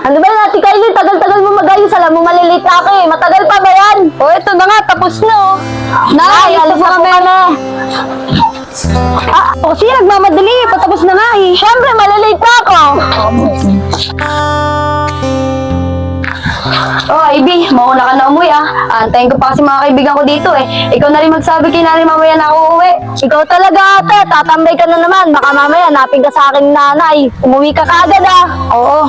Ano ba yan, Ate Kylie? Tagal-tagal mo mag-ayos. Alam mo, malilate na ako eh. Matagal pa ba yan? O, ito na nga. Tapos na oh. Nay, alis na kami. Kasi nagmamadali. Patapos na nga eh. Siyempre, malilate na ako. Oh, Ivy, mauna ka na umuwi ah. Antayin ko pa kasi mga kaibigan ko dito eh. Ikaw na rin magsabi kay nanay mamaya na ako uuwi. Ikaw talaga ate, tatambay ka na naman. Baka mamaya napin ka sa aking nanay. Umuwi ka kaagad ah. Oo.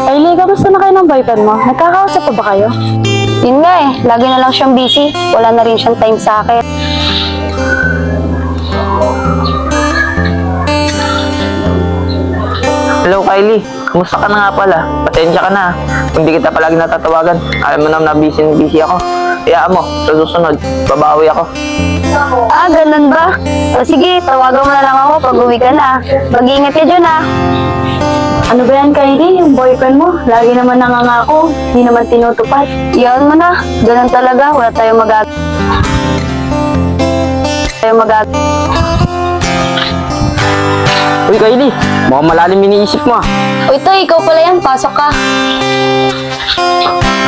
Kylie, kamusta na kayo ng boyfriend mo? Nagkakausap pa ba kayo? Yun nga eh, lagi na lang siyang busy. Wala na rin siyang time sa akin. Hello Kylie, kamusta ka na nga pala? Pasensya ka na. Kung di kita palagi natatawagan, alam mo naman na busy ako. Kaya mo, sa susunod, babawi ako. Ah, ganun ba? O sige, tawagan mo na lang ako pag uwi ka na. Mag-iingat ka dyan ah. Ano ba yan, Kylie? Yung boyfriend mo, lagi naman nangangako, di naman tinutupad. Iyan mo na, ganun talaga, wala tayong Uy Kylie, mukhang malalim iniisip mo ah. O ito, ikaw pala yan, pasok ka.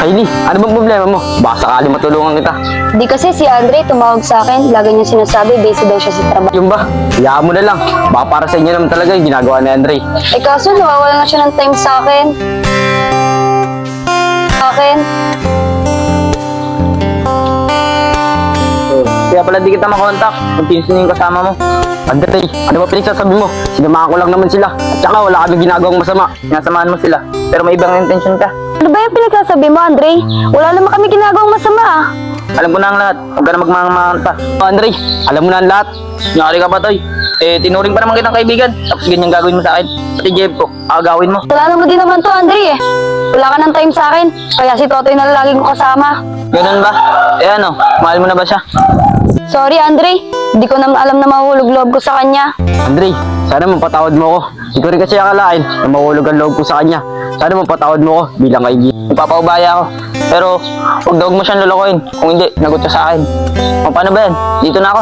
Kylie, ano bang problema mo? Baka sakali matulungan kita. Di kasi si Andre tumawag sa akin, lagi niya sinasabi, busy daw siya sa trabaho. Yung ba? Hayaan mo na lang. Baka para sa inyo naman talaga yung ginagawa ni Andre. Eh kaso, nawawala na siya ng time sa akin. Kaya pala di kita makontak kung sino yung kasama mo. Andre, ano ba pinagsasabi mo? Sinamahan ko lang naman sila. At saka wala kami ginagawang masama. Sinasamahan mo sila. Pero may ibang intention ka. Ano ba yung pinagsasabi mo, Andre? Wala naman kami ginagawang masama ah. Alam ko na ang lahat. Huwag ka na magmamangan pa. Oh, Andre, alam mo na ang lahat. Nyari ka pa, Toy. Tinuring pa naman kitang kaibigan. Tapos ganyan gagawin mo sa akin. Pati Jeff ko, agawin mo. Wala naman din naman to, Andre eh. Wala ka ng time sa akin. Kaya si Totoy na lang laging ko kasama. Ganun ba? Ano, mahal mo na ba siya? Sorry, Andre. Hindi ko naman alam na mahulog loob ko sa kanya. Andre, sana mapatawad mo ako. Hindi ko rin kasi akalain na mahulog ang loob ko sa kanya. Sana mapatawad mo ako bilang kaibigan. Ipapaubaya ako. Pero huwag daw mo siyang lulukoyin. Kung hindi, nagot ka sa akin. O paano ba yan? Dito na ako.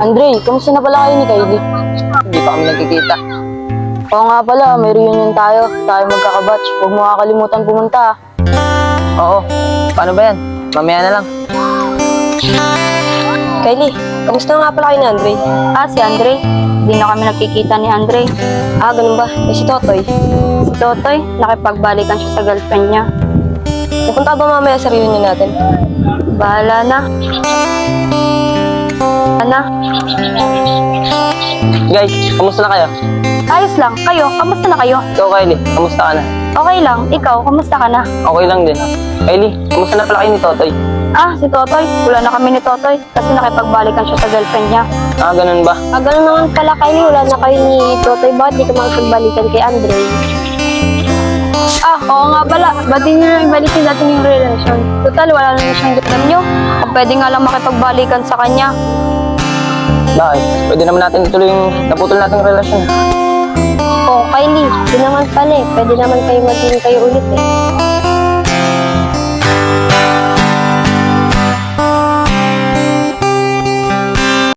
Andre, kamusta na pala kayo ni Kylie? Hindi pa kami nagkikita. Oo nga pala, may reunion tayo. Tayo magkakabatch. Huwag mo kakalimutan pumunta. Oo. Paano ba yan? Mamaya na lang. Kylie, kamusta nga pala kayo ni Andre? Si Andre. Hindi na kami nagkikita ni Andre. Ganun ba? Si Totoy? Si Totoy, nakipagbalikan siya sa girlfriend niya. Pupunta ba mamaya sa reunion natin? Bahala na. Guys, kamusta na kayo? Ayos lang. Kayo, kamusta na kayo? Ikaw, Kylie, kamusta ka na? Okay lang. Ikaw, kamusta ka na? Okay lang din. Kylie, kamusta na pala kayo ni Totoy? Si Totoy. Wala na kami ni Totoy kasi nakipagbalikan siya sa girlfriend niya. Ganun ba? Ganun naman pala, Kylie. Wala na kayo ni Totoy. Bakit di ka makipagbalikan kay Andre? Oo nga pala. Ba't di nyo ibalikin natin yung relasyon? Total, wala na siyang girlfriend nyo. Kung pwede nga lang makipagbalikan sa kanya. Bakit? Pwede naman natin ituloy yung naputol nating relasyon. Kylie. Di naman pala eh. Pwede naman kayo maging kayo ulit eh.